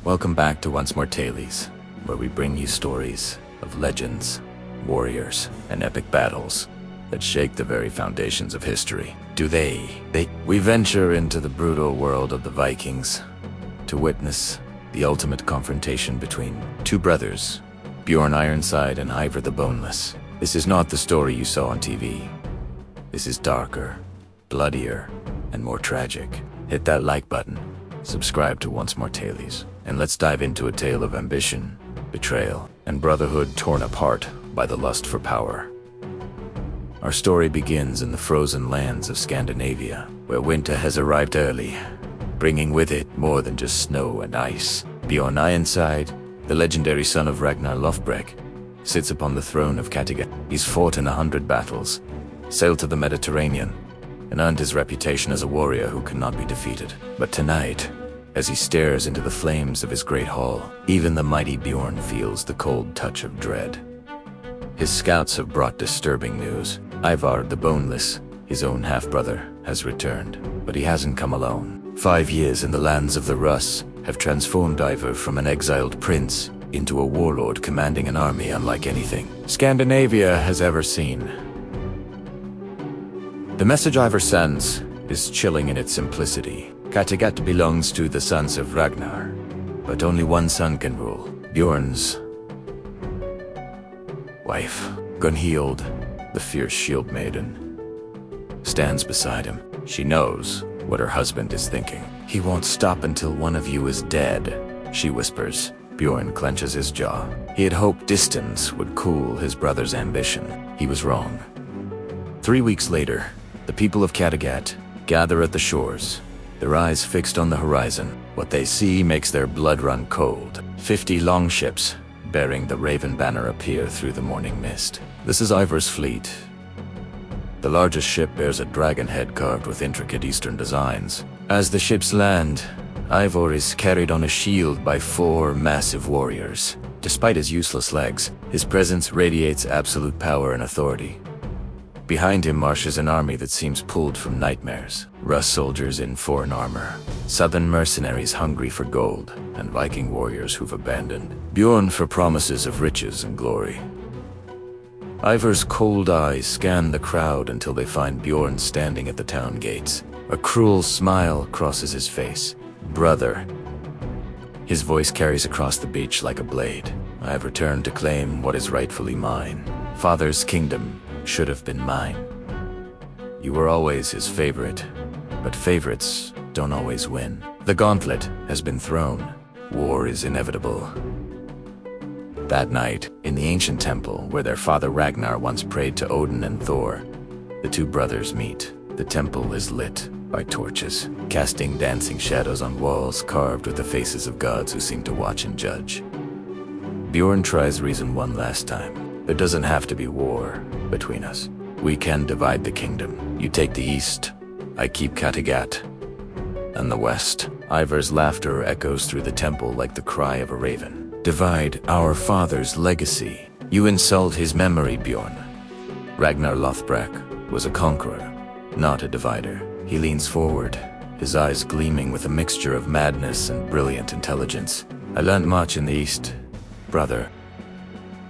Welcome back to Once More Tales, where we bring you stories of legends, warriors, and epic battles that shake the very foundations of history. We venture into the brutal world of the Vikings to witness the ultimate confrontation between two brothers, Bjorn Ironside and Ivar the Boneless. This is not the story you saw on TV. This is darker, bloodier, and more tragic. Hit that like button, subscribe to Once More Tales, and let's dive into a tale of ambition, betrayal, and brotherhood torn apart by the lust for power. Our story begins in the frozen lands of Scandinavia, where winter has arrived early, bringing with it more than just snow and ice. Bjorn Ironside, the legendary son of Ragnar Lothbrok, sits upon the throne of Kattegat. He's fought in 100 battles, sailed to the Mediterranean, and earned his reputation as a warrior who cannot be defeated. But tonight, as he stares into the flames of his great hall, even the mighty Bjorn feels the cold touch of dread. His scouts have brought disturbing news. Ivar the Boneless, his own half-brother, has returned, but he hasn't come alone. 5 years in the lands of the Russ have transformed Ivar from an exiled prince into a warlord commanding an army unlike anything Scandinavia has ever seen. The message Ivar sends is chilling in its simplicity. Kattegat belongs to the sons of Ragnar, but only one son can rule. Bjorn's wife, Gunhild, the fierce shield maiden, stands beside him. She knows what her husband is thinking. "He won't stop until one of you is dead," she whispers. Bjorn clenches his jaw. He had hoped distance would cool his brother's ambition. He was wrong. 3 weeks later, the people of Kattegat gather at the shores, their eyes fixed on the horizon. What they see makes their blood run cold. 50 longships bearing the Raven banner appear through the morning mist. This is Ivar's fleet. The largest ship bears a dragon head carved with intricate Eastern designs. As the ships land, Ivar is carried on a shield by 4 massive warriors. Despite his useless legs, his presence radiates absolute power and authority. Behind him marches an army that seems pulled from nightmares. Russ soldiers in foreign armor, southern mercenaries hungry for gold, and Viking warriors who've abandoned Bjorn for promises of riches and glory. Ivar's cold eyes scan the crowd until they find Bjorn standing at the town gates. A cruel smile crosses his face. "Brother." His voice carries across the beach like a blade. "I have returned to claim what is rightfully mine. Father's kingdom should have been mine. You were always his favorite, but favorites don't always win. The gauntlet has been thrown. War is inevitable." That night, in the ancient temple where their father Ragnar once prayed to Odin and Thor, the two brothers meet. The temple is lit by torches, casting dancing shadows on walls carved with the faces of gods who seem to watch and judge. Bjorn tries reason one last time. "There doesn't have to be war between us. We can divide the kingdom. You take the east, I keep Kattegat, and the west." Ivar's laughter echoes through the temple like the cry of a raven. "Divide our father's legacy. You insult his memory, Bjorn. Ragnar Lothbrok was a conqueror, not a divider." He leans forward, his eyes gleaming with a mixture of madness and brilliant intelligence. "I learned much in the East, brother.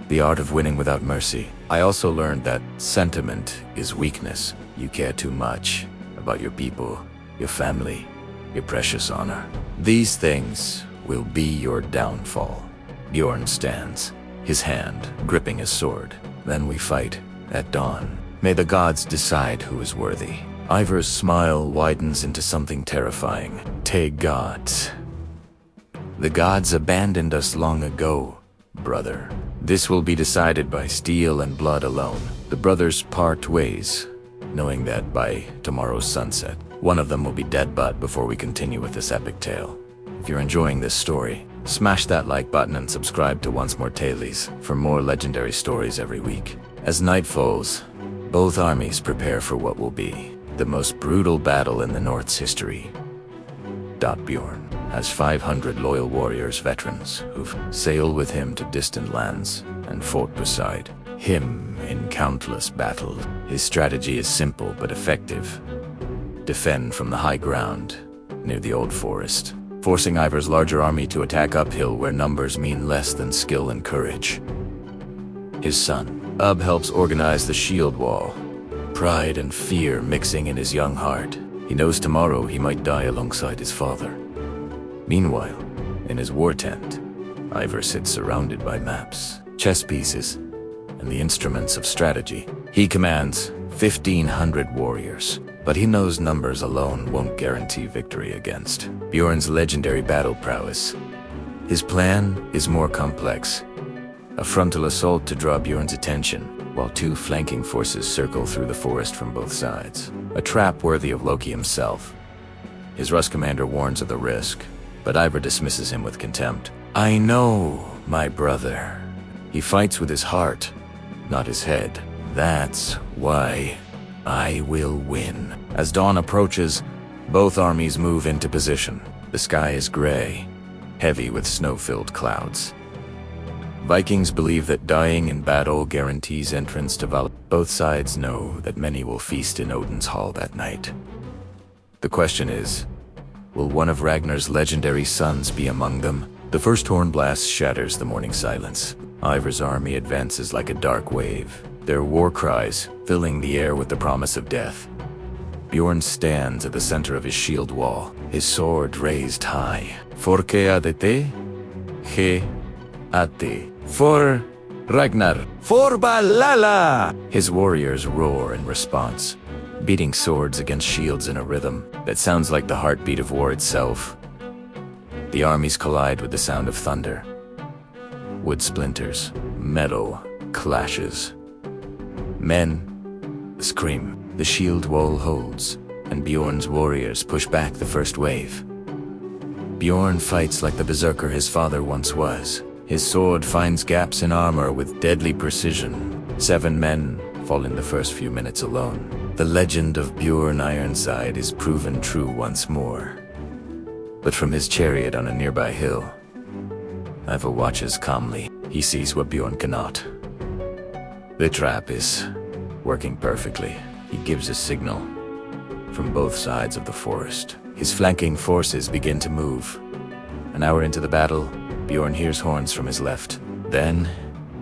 The art of winning without mercy. I also learned that sentiment is weakness. You care too much about your people, your family, your precious honor. These things will be your downfall." Bjorn stands, his hand gripping his sword. "Then we fight at dawn. May the gods decide who is worthy." Ivar's smile widens into something terrifying. "Take gods. The gods abandoned us long ago, brother. This will be decided by steel and blood alone." The brothers part ways, knowing that by tomorrow's sunset, one of them will be dead before we continue with this epic tale. If you're enjoying this story, smash that like button and subscribe to Once More Tales for more legendary stories every week. As night falls, both armies prepare for what will be the most brutal battle in the North's history. Bjorn has 500 loyal warriors, veterans, who've sailed with him to distant lands and fought beside him in countless battles. His strategy is simple but effective. Defend from the high ground near the old forest. forcing Ivar's larger army to attack uphill where numbers mean less than skill and courage. His son, Ub, helps organize the shield wall, pride and fear mixing in his young heart. He knows tomorrow he might die alongside his father. Meanwhile, in his war tent, Ivar sits surrounded by maps, chess pieces, and the instruments of strategy. He commands 1,500 warriors, but he knows numbers alone won't guarantee victory against Bjorn's legendary battle prowess. His plan is more complex. A frontal assault to draw Bjorn's attention, while two flanking forces circle through the forest from both sides. A trap worthy of Loki himself. His Rus commander warns of the risk, but Ivar dismisses him with contempt. "I know, my brother. He fights with his heart, not his head. That's why I will win." As dawn approaches, both armies move into position. The sky is gray, heavy with snow-filled clouds. Vikings believe that dying in battle guarantees entrance to Valhalla. Both sides know that many will feast in Odin's hall that night. The question is, will one of Ragnar's legendary sons be among them? The first horn blast shatters the morning silence. Ivar's army advances like a dark wave, their war cries filling the air with the promise of death. Bjorn stands at the center of his shield wall, his sword raised high. Forke adete, he ate. For Ragnar, for Valhalla! His warriors roar in response, beating swords against shields in a rhythm that sounds like the heartbeat of war itself. The armies collide with the sound of thunder. Wood splinters, metal clashes. Men scream. The shield wall holds, and Bjorn's warriors push back the first wave. Bjorn fights like the berserker his father once was. His sword finds gaps in armor with deadly precision. 7 men fall in the first few minutes alone. The legend of Bjorn Ironside is proven true once more. But from his chariot on a nearby hill, Ivar watches calmly. He sees what Bjorn cannot. The trap is working perfectly. He gives a signal from both sides of the forest. His flanking forces begin to move. An hour into the battle, Bjorn hears horns from his left, then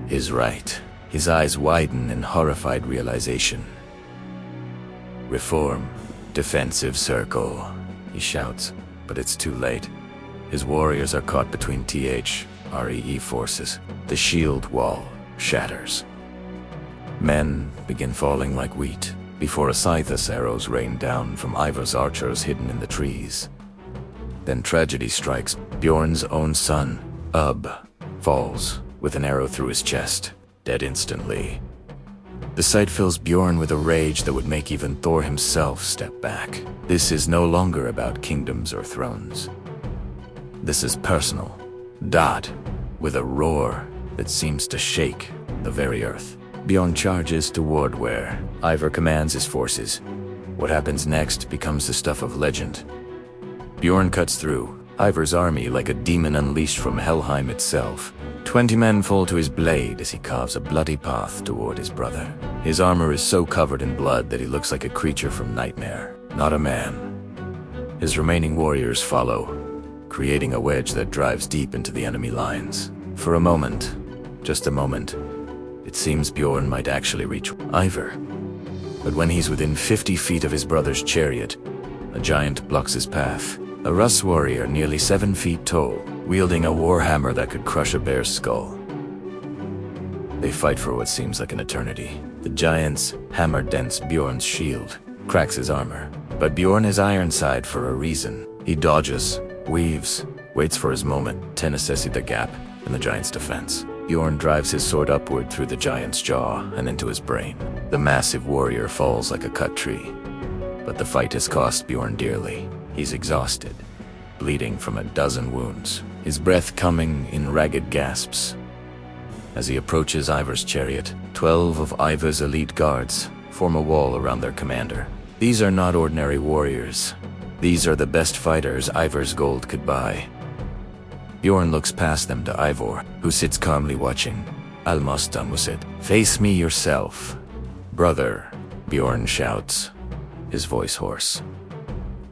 his right. His eyes widen in horrified realization. "Reform, defensive circle," he shouts, but it's too late. His warriors are caught between THREE forces. The shield wall shatters. Men begin falling like wheat before a Scythes arrows rain down from Ivar's archers hidden in the trees. Then tragedy strikes. Bjorn's own son, Ub, falls with an arrow through his chest, dead instantly. The sight fills Bjorn with a rage that would make even Thor himself step back. This is no longer about kingdoms or thrones. This is personal. Dot, with a roar that seems to shake the very earth. Bjorn charges toward where Ivar commands his forces. What happens next becomes the stuff of legend. Bjorn cuts through Ivar's army like a demon unleashed from Helheim itself. 20 men fall to his blade as he carves a bloody path toward his brother. His armor is so covered in blood that he looks like a creature from nightmare, not a man. His remaining warriors follow, creating a wedge that drives deep into the enemy lines. For a moment, just a moment, it seems Bjorn might actually reach Ivar. But when he's within 50 feet of his brother's chariot, a giant blocks his path. A Rus warrior nearly 7 feet tall, wielding a warhammer that could crush a bear's skull. They fight for what seems like an eternity. The giant's hammer dents Bjorn's shield, cracks his armor. But Bjorn is Ironside for a reason. He dodges, weaves, waits for his moment to assess the gap in the giant's defense. Bjorn drives his sword upward through the giant's jaw and into his brain. The massive warrior falls like a cut tree. But the fight has cost Bjorn dearly. He's exhausted, bleeding from a dozen wounds, his breath coming in ragged gasps. As he approaches Ivar's chariot, 12 of Ivar's elite guards form a wall around their commander. These are not ordinary warriors. These are the best fighters Ivar's gold could buy. Bjorn looks past them to Ivar, who sits calmly watching. "Almost done with it. Face me yourself." "Brother," Bjorn shouts, his voice hoarse.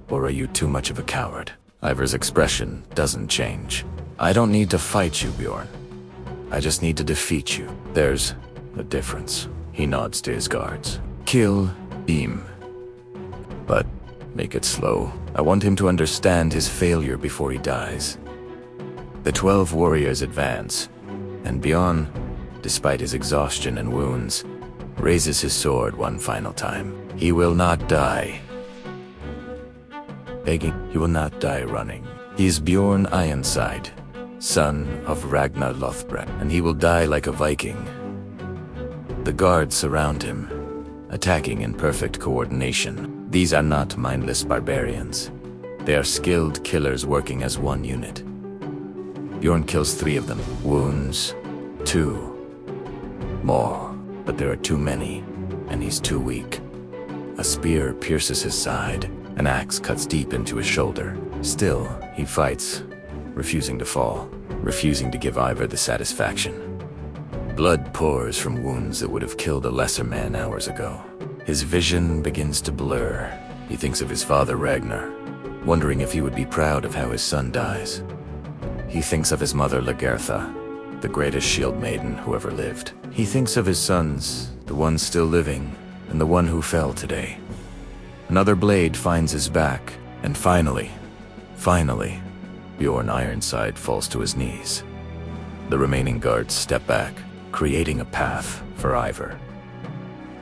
"Or are you too much of a coward?" Ivar's expression doesn't change. I don't need to fight you, Bjorn. I just need to defeat you. There's a difference. He nods to his guards. Kill him. But make it slow. I want him to understand his failure before he dies. The 12 warriors advance, and Bjorn, despite his exhaustion and wounds, raises his sword one final time. He will not die begging. He will not die running. He is Bjorn Ironside, son of Ragnar Lothbrok, and he will die like a Viking. The guards surround him, attacking in perfect coordination. These are not mindless barbarians. They are skilled killers working as one unit. Bjorn kills 3 of them, wounds 2 more, but there are too many, and he's too weak. A spear pierces his side, an axe cuts deep into his shoulder. Still, he fights, refusing to fall, refusing to give Ivar the satisfaction. Blood pours from wounds that would have killed a lesser man hours ago. His vision begins to blur. He thinks of his father Ragnar, wondering if he would be proud of how his son dies. He thinks of his mother Lagertha, the greatest shield maiden who ever lived. He thinks of his sons, the one still living, and the one who fell today. Another blade finds his back, and finally, Bjorn Ironside falls to his knees. The remaining guards step back, creating a path for Ivar.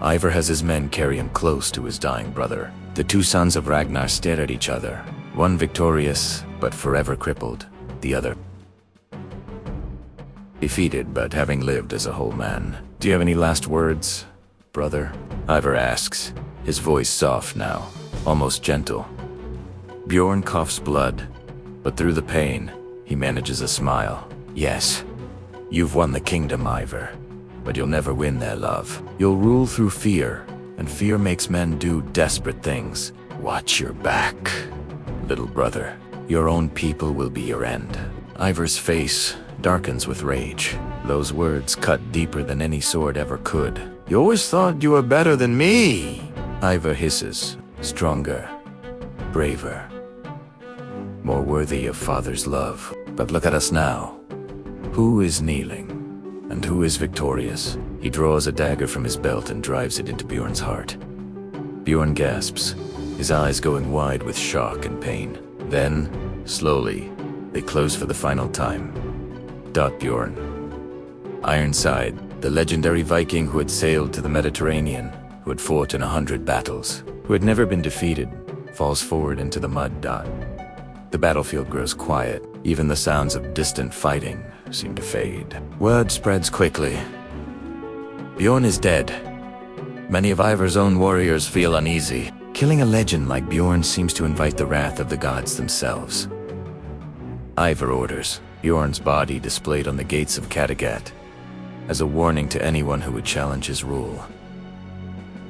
Ivar has his men carry him close to his dying brother. The 2 sons of Ragnar stare at each other, one victorious but forever crippled, the other defeated but having lived as a whole man. Do you have any last words, brother? Ivar asks, his voice soft now, almost gentle. Bjorn coughs blood, but through the pain, he manages a smile. Yes, you've won the kingdom, Ivar, but you'll never win their love. You'll rule through fear, and fear makes men do desperate things. Watch your back, little brother. Your own people will be your end. Ivar's face darkens with rage. Those words cut deeper than any sword ever could. You always thought you were better than me. Ivar hisses, stronger, braver, more worthy of father's love. But look at us now. Who is kneeling, and who is victorious? He draws a dagger from his belt and drives it into Bjorn's heart. Bjorn gasps, his eyes going wide with shock and pain. Then, slowly, they close for the final time. Bjorn Ironside, the legendary Viking who had sailed to the Mediterranean, who had fought in 100 battles, who had never been defeated, falls forward into the mud. The battlefield grows quiet. Even the sounds of distant fighting seem to fade. Word spreads quickly. Bjorn is dead. Many of Ivar's own warriors feel uneasy. Killing a legend like Bjorn seems to invite the wrath of the gods themselves. Ivar orders Bjorn's body displayed on the gates of Kattegat, as a warning to anyone who would challenge his rule.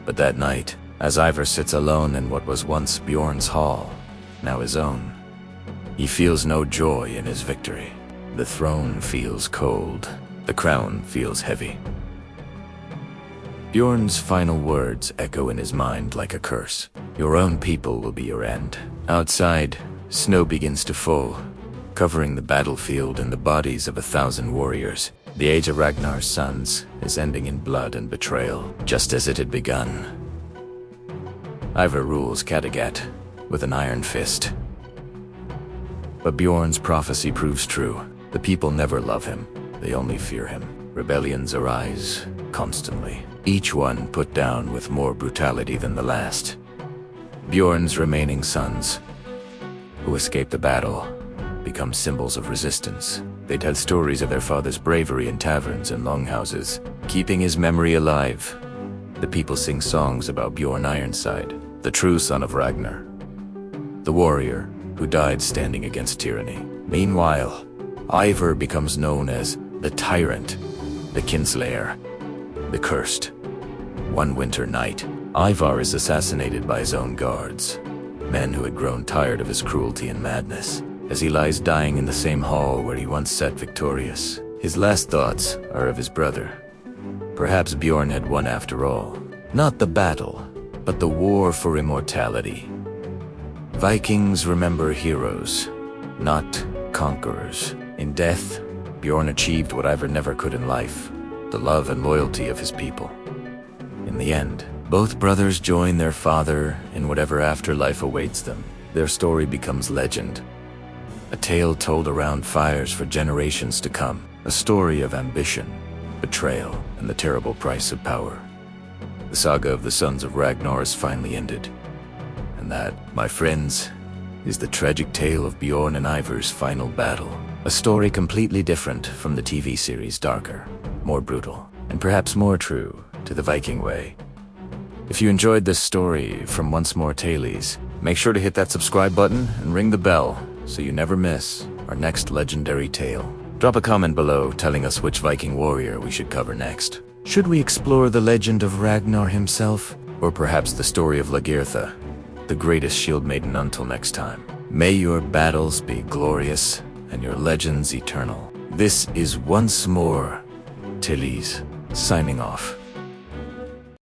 But that night, as Ivar sits alone in what was once Bjorn's hall, now his own, he feels no joy in his victory. The throne feels cold. The crown feels heavy. Bjorn's final words echo in his mind like a curse. Your own people will be your end. Outside, snow begins to fall, covering the battlefield and the bodies of 1,000 warriors. The age of Ragnar's sons is ending in blood and betrayal, just as it had begun. Ivar rules Kattegat with an iron fist. But Bjorn's prophecy proves true. The people never love him, they only fear him. Rebellions arise constantly, each one put down with more brutality than the last. Bjorn's remaining sons, who escape the battle, become symbols of resistance. They tell stories of their father's bravery in taverns and longhouses, keeping his memory alive. The people sing songs about Bjorn Ironside, the true son of Ragnar, the warrior who died standing against tyranny. Meanwhile, Ivar becomes known as the Tyrant, the Kinslayer, the Cursed. One winter night, Ivar is assassinated by his own guards, men who had grown tired of his cruelty and madness. As he lies dying in the same hall where he once sat victorious, his last thoughts are of his brother. Perhaps Bjorn had won after all. Not the battle, but the war for immortality. Vikings remember heroes, not conquerors. In death, Bjorn achieved what Ivar never could in life, the love and loyalty of his people. In the end, both brothers join their father in whatever afterlife awaits them. Their story becomes legend, a tale told around fires for generations to come, a story of ambition, betrayal, and the terrible price of power. The saga of the Sons of Ragnar is finally ended. And that, my friends, is the tragic tale of Bjorn and Ivar's final battle. A story completely different from the TV series, darker, more brutal, and perhaps more true to the Viking way. If you enjoyed this story from Once More Tales, make sure to hit that subscribe button and ring the bell so you never miss our next legendary tale. Drop a comment below telling us which Viking warrior we should cover next. Should we explore the legend of Ragnar himself? Or perhaps the story of Lagertha, the greatest shield maiden? Until next time, may your battles be glorious and your legends eternal. This is Once More Tales, signing off.